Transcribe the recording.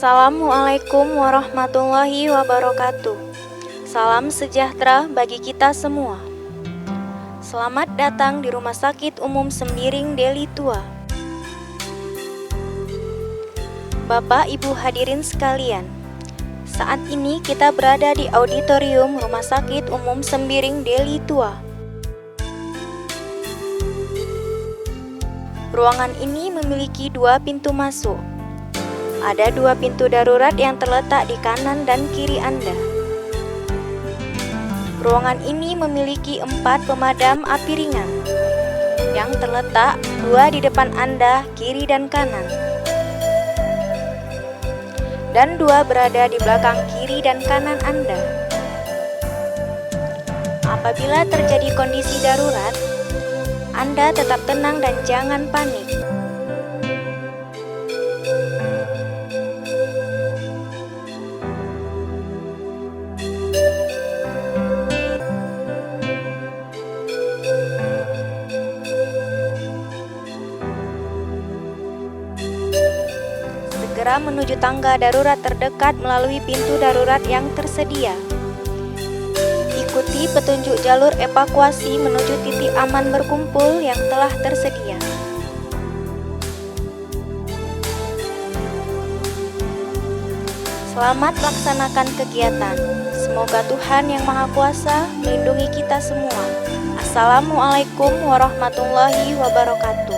Assalamualaikum warahmatullahi wabarakatuh. Salam sejahtera bagi kita semua. Selamat datang di Rumah Sakit Umum Sembiring Deli Tua. Bapak Ibu hadirin sekalian, saat ini kita berada di auditorium Rumah Sakit Umum Sembiring Deli Tua. Ruangan ini memiliki 2 pintu masuk. Ada 2 pintu darurat yang terletak di kanan dan kiri Anda. Ruangan ini memiliki 4 pemadam api ringan yang terletak 2 di depan Anda, kiri dan kanan, dan 2 berada di belakang kiri dan kanan Anda. Apabila terjadi kondisi darurat, Anda tetap tenang dan jangan panik. Segera menuju tangga darurat terdekat melalui pintu darurat yang tersedia. Ikuti petunjuk jalur evakuasi menuju titik aman berkumpul yang telah tersedia. Selamat melaksanakan kegiatan. Semoga Tuhan Yang Maha Kuasa melindungi kita semua. Assalamualaikum warahmatullahi wabarakatuh.